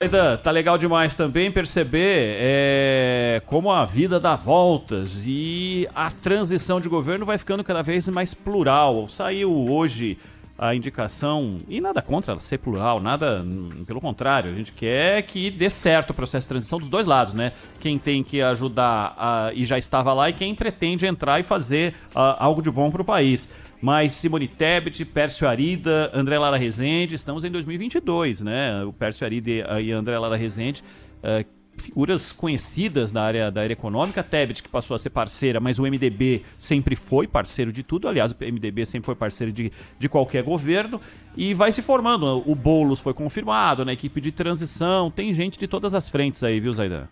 Aidan, tá legal demais também perceber como a vida dá voltas e a transição de governo vai ficando cada vez mais plural. Saiu hoje a indicação, e nada contra ela ser plural, nada, pelo contrário, a gente quer que dê certo o processo de transição dos dois lados, né? Quem tem que ajudar e já estava lá e quem pretende entrar e fazer algo de bom para o país. Mas Simone Tebet, Pércio Arida, André Lara Rezende, estamos em 2022, né? O Pércio Arida e André Lara Rezende, figuras conhecidas da área econômica. Tebet, que passou a ser parceira, mas o MDB sempre foi parceiro de tudo. Aliás, o MDB sempre foi parceiro de qualquer governo. E vai se formando. O Boulos foi confirmado na equipe de transição. Tem gente de todas as frentes aí, viu, Zaidan?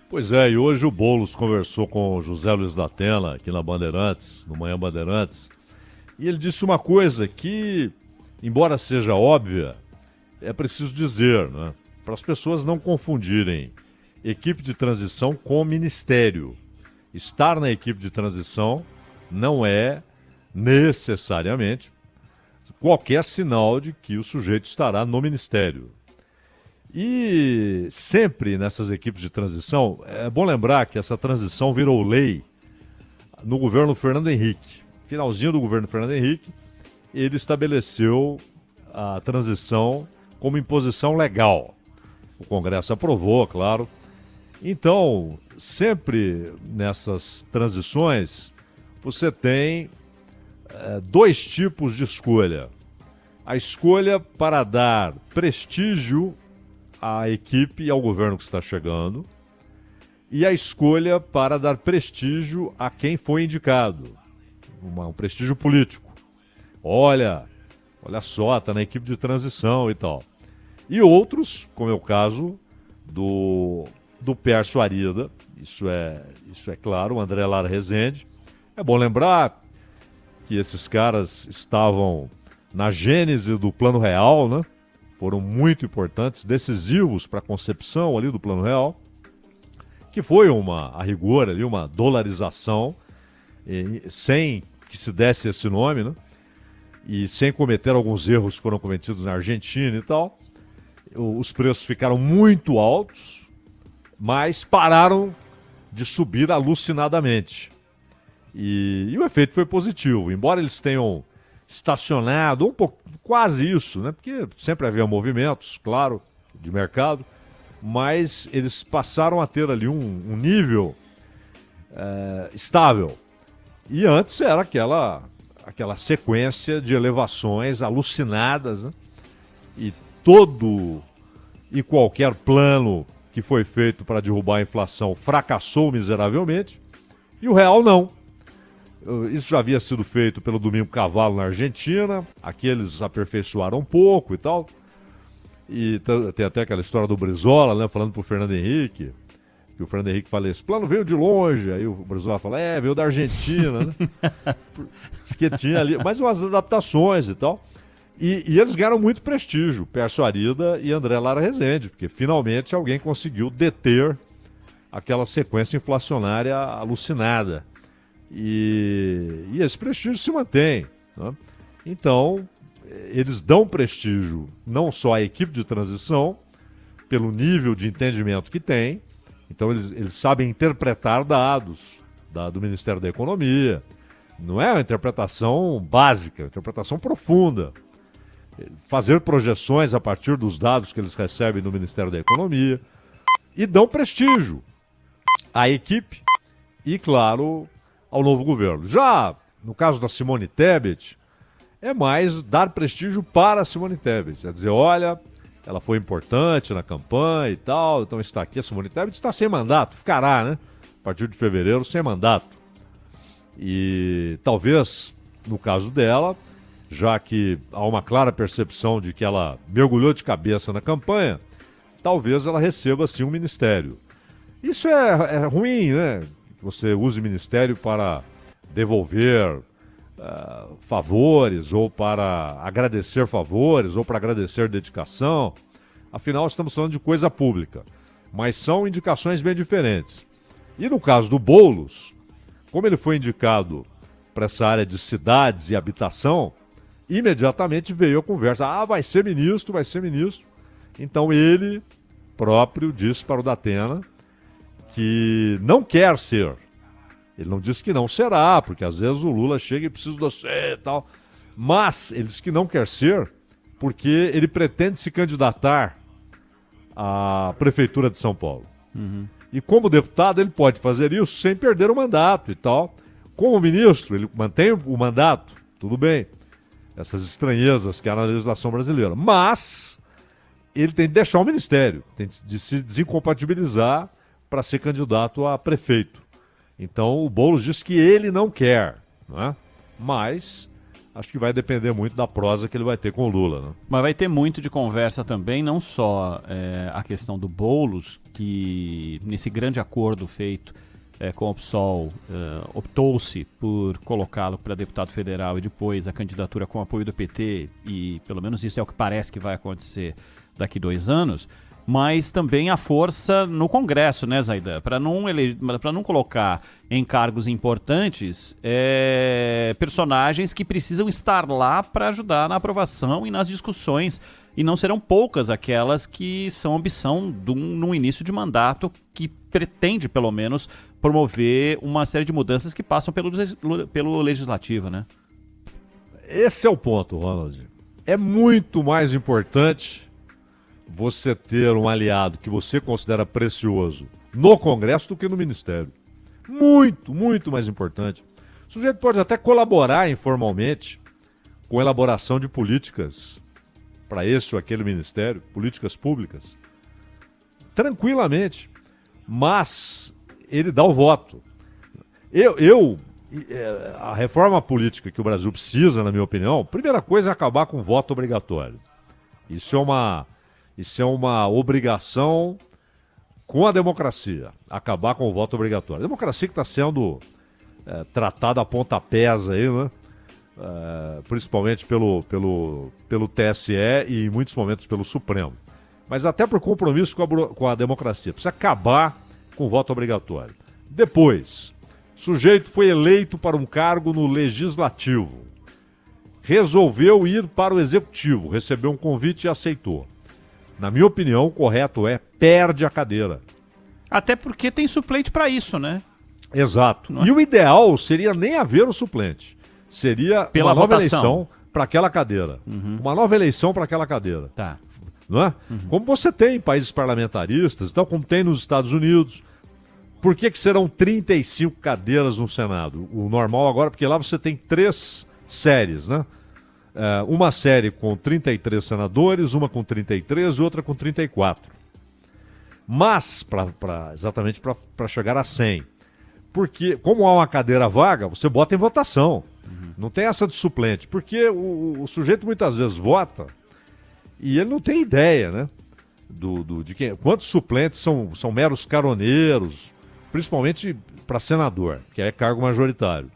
Pois é, e hoje o Boulos conversou com o José Luiz da Atena, aqui na Bandeirantes, no Manhã Bandeirantes, e ele disse uma coisa que, embora seja óbvia, é preciso dizer, né? Para as pessoas não confundirem equipe de transição com ministério. Estar na equipe de transição não é necessariamente qualquer sinal de que o sujeito estará no ministério. E sempre nessas equipes de transição, é bom lembrar que essa transição virou lei no governo Fernando Henrique. Finalzinho do governo Fernando Henrique, ele estabeleceu a transição como imposição legal. O Congresso aprovou, claro. Então, sempre nessas transições, você tem dois tipos de escolha. A escolha para dar prestígio à equipe e ao governo que está chegando, e a escolha para dar prestígio a quem foi indicado, um prestígio político. Olha só, está na equipe de transição e tal. E outros, como é o caso do Pércio Arida, isso é claro, o André Lara Rezende. É bom lembrar que esses caras estavam na gênese do Plano Real, né? Foram muito importantes, decisivos para a concepção ali do Plano Real, que foi a rigor ali, uma dolarização, sem que se desse esse nome, né? E sem cometer alguns erros que foram cometidos na Argentina e tal. Os preços ficaram muito altos, mas pararam de subir alucinadamente. E o efeito foi positivo, embora eles tenham estacionado, um pouco, quase isso, né? Porque sempre havia movimentos, claro, de mercado, mas eles passaram a ter ali um nível estável. E antes era aquela sequência de elevações alucinadas, né? E todo e qualquer plano que foi feito para derrubar a inflação fracassou miseravelmente, e o real não. Isso já havia sido feito pelo Domingo Cavalo na Argentina, aqueles aperfeiçoaram um pouco e tal. E tem até aquela história do Brizola, né, falando pro Fernando Henrique, que o Fernando Henrique fala, esse plano veio de longe. Aí o Brizola fala, veio da Argentina, né? Porque tinha ali, mais umas adaptações e tal. E eles ganharam muito prestígio, Pércio Arida e André Lara Rezende, porque finalmente alguém conseguiu deter aquela sequência inflacionária alucinada. E esse prestígio se mantém, né? Então, eles dão prestígio não só à equipe de transição, pelo nível de entendimento que tem, então eles sabem interpretar dados do Ministério da Economia. Não é uma interpretação básica, é uma interpretação profunda. Fazer projeções a partir dos dados que eles recebem do Ministério da Economia. E dão prestígio à equipe e, claro, ao novo governo. Já no caso da Simone Tebet, é mais dar prestígio para a Simone Tebet. É dizer, olha, ela foi importante na campanha e tal, então está aqui. A Simone Tebet está sem mandato, ficará, né? A partir de fevereiro, sem mandato. E talvez, no caso dela, já que há uma clara percepção de que ela mergulhou de cabeça na campanha, talvez ela receba, sim, um ministério. Isso é ruim, né? Que você use o ministério para devolver favores, ou para agradecer favores, ou para agradecer dedicação. Afinal, estamos falando de coisa pública. Mas são indicações bem diferentes. E no caso do Boulos, como ele foi indicado para essa área de cidades e habitação, imediatamente veio a conversa. Vai ser ministro, vai ser ministro. Então ele próprio disse para o Datena que não quer ser. Ele não disse que não será, porque às vezes o Lula chega e precisa de você e tal. Mas ele disse que não quer ser porque ele pretende se candidatar à Prefeitura de São Paulo. Uhum. E como deputado ele pode fazer isso sem perder o mandato e tal. Como ministro, ele mantém o mandato, tudo bem. Essas estranhezas que há na legislação brasileira. Mas ele tem de deixar o ministério, tem de se desincompatibilizar para ser candidato a prefeito. Então o Boulos diz que ele não quer, não é? Mas acho que vai depender muito da prosa que ele vai ter com o Lula, né? Mas vai ter muito de conversa também, não só a questão do Boulos, que nesse grande acordo feito com o PSOL, optou-se por colocá-lo para deputado federal e depois a candidatura com apoio do PT, e pelo menos isso é o que parece que vai acontecer daqui 2 anos, mas também a força no Congresso, né, Zaidan? Para não colocar em cargos importantes personagens que precisam estar lá para ajudar na aprovação e nas discussões. E não serão poucas aquelas que são ambição no início de mandato, que pretende, pelo menos, promover uma série de mudanças que passam pelo legislativo, né? Esse é o ponto, Ronald. É muito mais importante você ter um aliado que você considera precioso no Congresso do que no Ministério. Muito, muito mais importante. O sujeito pode até colaborar informalmente com a elaboração de políticas para esse ou aquele ministério, políticas públicas, tranquilamente, mas ele dá o voto. A reforma política que o Brasil precisa, na minha opinião, primeira coisa é acabar com o voto obrigatório. Isso é uma obrigação com a democracia, acabar com o voto obrigatório. A democracia que está sendo tratada a pontapés aí, né? Principalmente pelo TSE e em muitos momentos pelo Supremo. Mas até por compromisso com a democracia. Precisa acabar com o voto obrigatório. Depois, o sujeito foi eleito para um cargo no Legislativo. Resolveu ir para o Executivo, recebeu um convite e aceitou. Na minha opinião, o correto perde a cadeira. Até porque tem suplente para isso, né? Exato. E o ideal seria nem haver o suplente. Seria pela uma nova votação. Eleição para aquela cadeira. Uhum. Uma nova eleição para aquela cadeira. Tá. Não é? Uhum. Como você tem em países parlamentaristas, então, como tem nos Estados Unidos. Por que serão 35 cadeiras no Senado? O normal agora, porque lá você tem 3 séries, né? Uma série com 33 senadores, uma com 33 e outra com 34. Mas, exatamente para chegar a 100. Porque, como há uma cadeira vaga, você bota em votação. Uhum. Não tem essa de suplente. Porque o sujeito muitas vezes vota e ele não tem ideia, né? De quantos suplentes são meros caroneiros, principalmente para senador, que é cargo majoritário.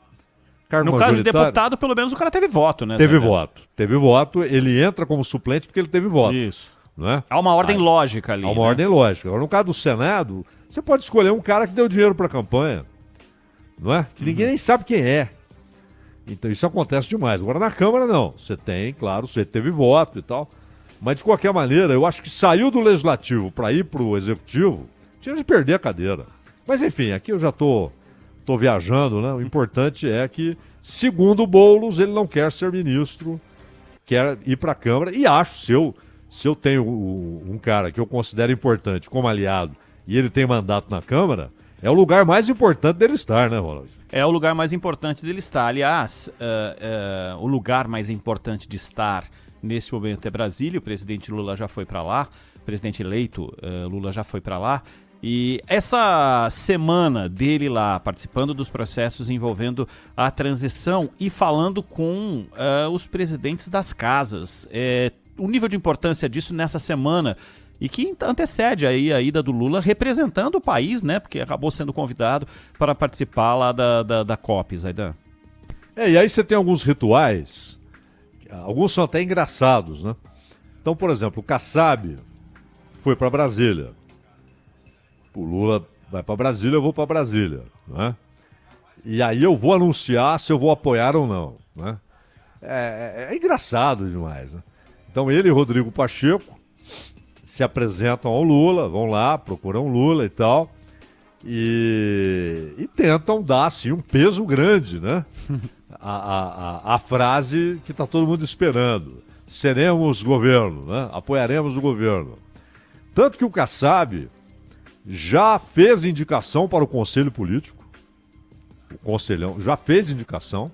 No caso de deputado, pelo menos o cara teve voto, né? Teve voto, ele entra como suplente porque ele teve voto. Isso. Não é? Há uma ordem lógica ali. Há uma ordem lógica. Agora, no caso do Senado, você pode escolher um cara que deu dinheiro para a campanha, não é? Que ninguém nem sabe quem é. Então isso acontece demais. Agora na Câmara não. Você tem, claro, você teve voto e tal. Mas de qualquer maneira, eu acho que saiu do Legislativo para ir para o Executivo, tinha de perder a cadeira. Mas enfim, aqui eu já tô viajando, né? O importante é que, segundo o Boulos, ele não quer ser ministro, quer ir para a Câmara. E acho, se eu tenho um cara que eu considero importante como aliado e ele tem mandato na Câmara, é o lugar mais importante dele estar, né, Ronald? É o lugar mais importante dele estar. Aliás, o lugar mais importante de estar nesse momento é Brasília. O presidente Lula já foi para lá, o presidente eleito Lula já foi para lá. E essa semana dele lá, participando dos processos envolvendo a transição e falando com os presidentes das casas. O nível de importância disso nessa semana, e que antecede aí a ida do Lula representando o país, né? Porque acabou sendo convidado para participar lá da COP, Zaidan. E aí você tem alguns rituais, alguns são até engraçados, né? Então, por exemplo, o Kassab foi para Brasília. O Lula vai para Brasília, eu vou para Brasília, né? E aí eu vou anunciar se eu vou apoiar ou não, né? É engraçado demais, né? Então ele e Rodrigo Pacheco se apresentam ao Lula, vão lá, procuram Lula e tal, e tentam dar, assim, um peso grande, né? A frase que está todo mundo esperando. Seremos governo, né? Apoiaremos o governo. Tanto que o Kassab já fez indicação para o Conselho Político, o Conselhão já fez indicação,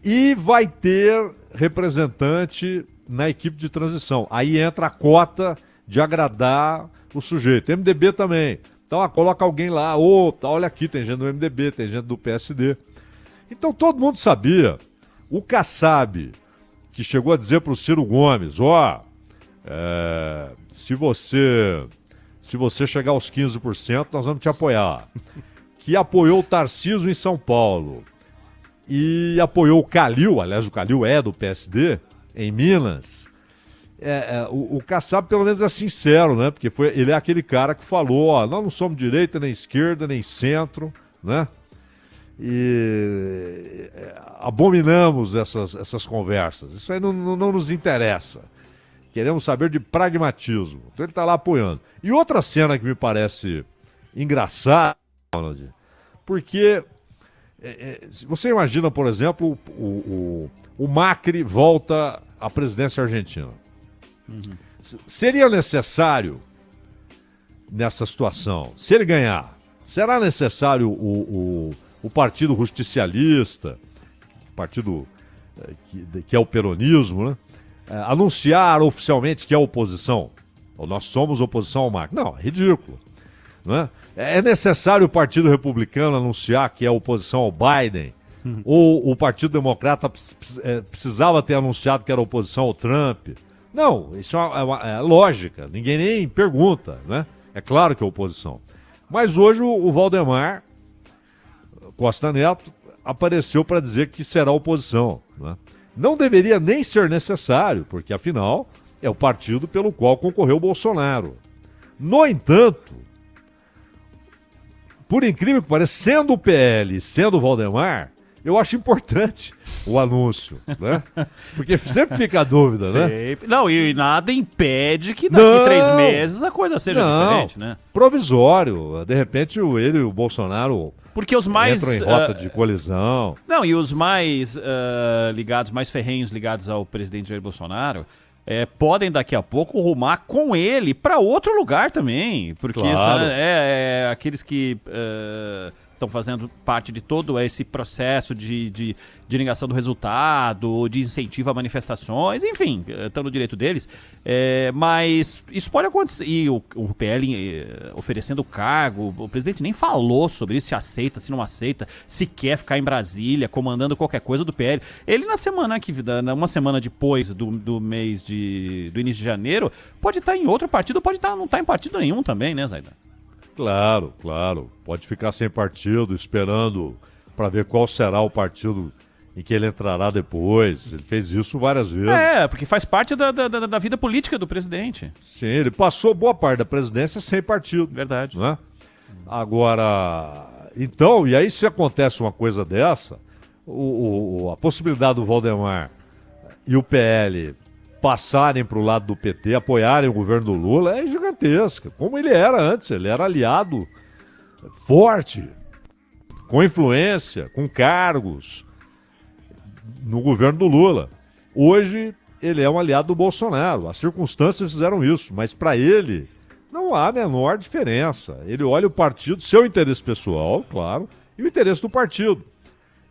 e vai ter representante na equipe de transição. Aí entra a cota de agradar o sujeito. MDB também. Então, coloca alguém lá, olha aqui, tem gente do MDB, tem gente do PSD. Então, todo mundo sabia. O Kassab, que chegou a dizer para o Ciro Gomes, se você chegar aos 15%, nós vamos te apoiar. Que apoiou o Tarcísio em São Paulo e apoiou o Calil, aliás, o Calil é do PSD, em Minas. O Kassab, pelo menos, é sincero, né? Porque ele é aquele cara que falou, nós não somos direita, nem esquerda, nem centro, né? E abominamos essas conversas. Isso aí não nos interessa. Queremos saber de pragmatismo. Então ele está lá apoiando. E outra cena que me parece engraçada, Ronald, porque você imagina, por exemplo, o Macri volta à presidência argentina. Uhum. Seria necessário, nessa situação, se ele ganhar, será necessário o Partido Justicialista, partido que é o peronismo, né? Anunciar oficialmente que é oposição? Ou nós somos oposição ao Macri? Não, é ridículo. Né? É necessário o Partido Republicano anunciar que é oposição ao Biden? Ou o Partido Democrata precisava ter anunciado que era oposição ao Trump? Não, isso é lógica, ninguém nem pergunta, né? É claro que é oposição. Mas hoje o Valdemar Costa Neto apareceu para dizer que será oposição, né? Não deveria nem ser necessário, porque afinal é o partido pelo qual concorreu o Bolsonaro. No entanto, por incrível que pareça, sendo o PL e sendo o Valdemar, eu acho importante o anúncio, né? Porque sempre fica a dúvida, né? Não, e nada impede que daqui 3 meses a coisa seja diferente, né? Provisório. De repente ele e o Bolsonaro porque os mais entram em rota de colisão. Não, e os mais mais ferrenhos ligados ao presidente Jair Bolsonaro podem daqui a pouco rumar com ele para outro lugar também. Porque claro. Aqueles que estão fazendo parte de todo esse processo de negação do resultado, de incentivo a manifestações, enfim, estão no direito deles. Mas isso pode acontecer. E o PL oferecendo o cargo, o presidente nem falou sobre isso, se aceita, se não aceita, se quer ficar em Brasília, comandando qualquer coisa do PL. Ele uma semana depois do mês do início de janeiro, pode estar em outro partido, pode não estar em partido nenhum também, né, Zaidan? Claro. Pode ficar sem partido, esperando para ver qual será o partido em que ele entrará depois. Ele fez isso várias vezes. Porque faz parte da vida política do presidente. Sim, ele passou boa parte da presidência sem partido. Verdade. Né? Agora, então, e aí se acontece uma coisa dessa, a possibilidade do Valdemar e o PL passarem para o lado do PT, apoiarem o governo do Lula, é gigantesca. Como ele era antes, ele era aliado forte, com influência, com cargos no governo do Lula. Hoje, ele é um aliado do Bolsonaro. As circunstâncias fizeram isso, mas para ele não há a menor diferença. Ele olha o partido, seu interesse pessoal, claro, e o interesse do partido.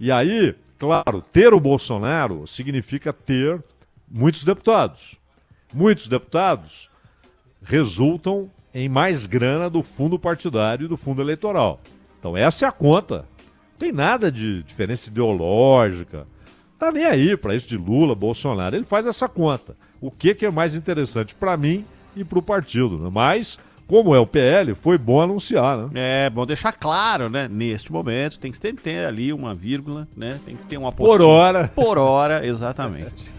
E aí, claro, ter o Bolsonaro significa ter muitos deputados. Muitos deputados resultam em mais grana do fundo partidário e do fundo eleitoral. Então essa é a conta. Não tem nada de diferença ideológica. Tá nem aí para isso de Lula, Bolsonaro. Ele faz essa conta. O que é mais interessante para mim e para o partido, né? Mas, como é o PL, foi bom anunciar, né? É bom deixar claro, né? Neste momento tem que ter ali uma vírgula, né? Tem que ter uma postura. Por hora. Por hora, exatamente.